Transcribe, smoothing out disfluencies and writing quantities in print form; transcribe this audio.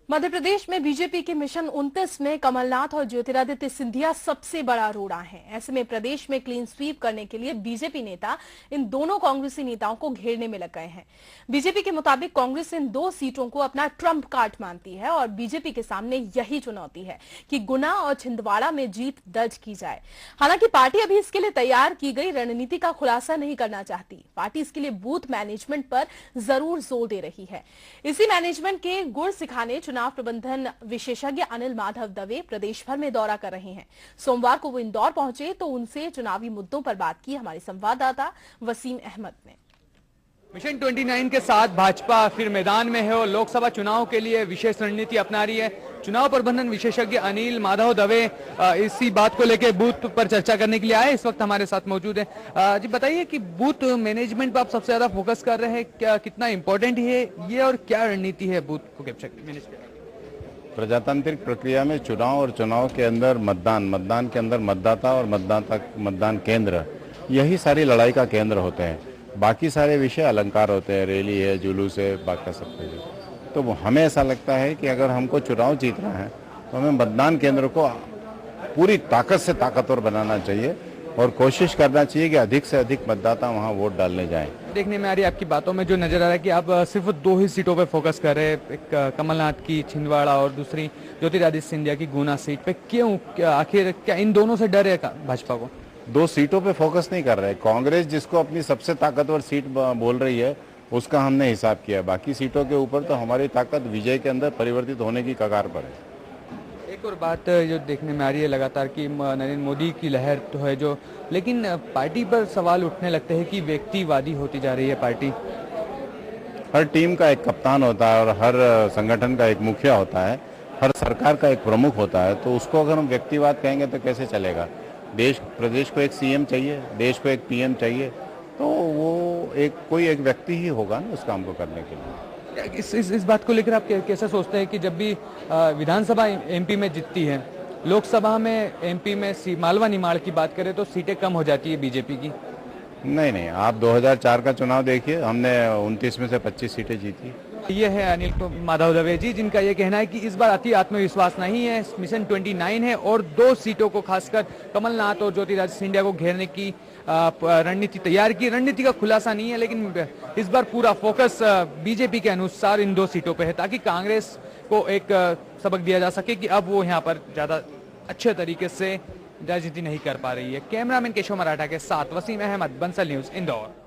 मध्य प्रदेश में बीजेपी के मिशन 29 में कमलनाथ और ज्योतिरादित्य सिंधिया सबसे बड़ा रोड़ा है। ऐसे में प्रदेश में क्लीन स्वीप करने के लिए बीजेपी नेता इन दोनों कांग्रेसी नेताओं को घेरने में लग गए हैं। बीजेपी के मुताबिक कांग्रेस इन 2 सीटों को अपना ट्रम्प कार्ड मानती है और बीजेपी के सामने यही चुनौती है कि गुना और छिंदवाड़ा में जीत दर्ज की जाए। हालांकि पार्टी अभी इसके लिए तैयार की गई रणनीति का खुलासा नहीं करना चाहती। पार्टी इसके लिए बूथ मैनेजमेंट पर जरूर जोर दे रही है। इसी मैनेजमेंट के गुर सिखाने चुनाव प्रबंधन विशेषज्ञ अनिल माधव दवे प्रदेश भर में दौरा कर रहे हैं। सोमवार को वो इंदौर पहुंचे तो उनसे चुनावी मुद्दों पर बात की हमारे संवाददाता वसीम अहमद ने। मिशन 29 के साथ भाजपा फिर मैदान में है और लोकसभा चुनाव के लिए विशेष रणनीति अपना रही है। चुनाव प्रबंधन विशेषज्ञ अनिल माधव दवे इसी बात को लेकर बूथ पर चर्चा करने के लिए आए, इस वक्त हमारे साथ मौजूद है। जी बताइए कि बूथ मैनेजमेंट पर आप सबसे ज्यादा फोकस कर रहे हैं, क्या कितना इंपॉर्टेंट है ये और क्या रणनीति है बूथ को कैप्चर मैनेज करने? प्रजातांत्रिक प्रक्रिया में चुनाव और चुनाव के अंदर मतदान के अंदर मतदाता और मतदान केंद्र, यही सारी लड़ाई का केंद्र होते हैं। बाकी सारे विषय अलंकार होते हैं, रैली है, जुलूस है, बाकी सब कुछ। तो हमें ऐसा लगता है कि अगर हमको चुनाव जीतना है तो हमें मतदान केंद्र को पूरी ताकत से ताकतवर बनाना चाहिए और कोशिश करना चाहिए कि अधिक से अधिक मतदाता वहां वोट डालने जाएं। देखने में आ रही है आपकी बातों में जो नजर आ रहा है कि आप सिर्फ 2 ही सीटों पे फोकस कर रहे हैं, एक कमलनाथ की छिंदवाड़ा और दूसरी ज्योतिरादित्य सिंधिया की गुना सीट पे। क्यों, आखिर क्या इन दोनों से डर है भाजपा को? 2 सीटों पे फोकस नहीं कर रहे। कांग्रेस जिसको अपनी सबसे ताकतवर सीट बोल रही है उसका हमने हिसाब किया। बाकी सीटों के ऊपर तो हमारी ताकत विजय के अंदर परिवर्तित होने की कगार पर है। एक और बात जो देखने में आ रही है लगातार कि नरेंद्र मोदी की लहर तो है जो, लेकिन पार्टी पर सवाल उठने लगते हैं कि व्यक्तिवादी होती जा रही है पार्टी। हर टीम का एक कप्तान होता है और हर संगठन का एक मुखिया होता है, हर सरकार का एक प्रमुख होता है। तो उसको अगर हम व्यक्तिवाद कहेंगे तो कैसे चलेगा? प्रदेश को एक सीएम चाहिए, देश को एक पीएम चाहिए, तो वो कोई एक व्यक्ति ही होगा ना उस काम को करने के लिए। इस बात को लेकर आप कैसे सोचते हैं कि जब भी विधानसभा एमपी में जीतती है, लोकसभा में एमपी में मालवा निमाड़ की बात करें तो सीटें कम हो जाती है बीजेपी की? नहीं, आप 2004 का चुनाव देखिए, हमने 29 में से 25 सीटें जीती। ये है अनिल माधव दवे जी, जिनका ये कहना है कि इस बार अति आत्मविश्वास नहीं है, मिशन 29 है और 2 सीटों को खासकर कमलनाथ और ज्योतिरादित्य सिंधिया को घेरने की रणनीति तैयार की। रणनीति का खुलासा नहीं है, लेकिन इस बार पूरा फोकस बीजेपी के अनुसार इन 2 सीटों पे है, ताकि कांग्रेस को एक सबक दिया जा सके कि अब वो यहाँ पर ज्यादा अच्छे तरीके से राजनीति नहीं कर पा रही है। कैमरामैन केशव मराठा के साथ वसीम अहमद, बंसल न्यूज, इंदौर।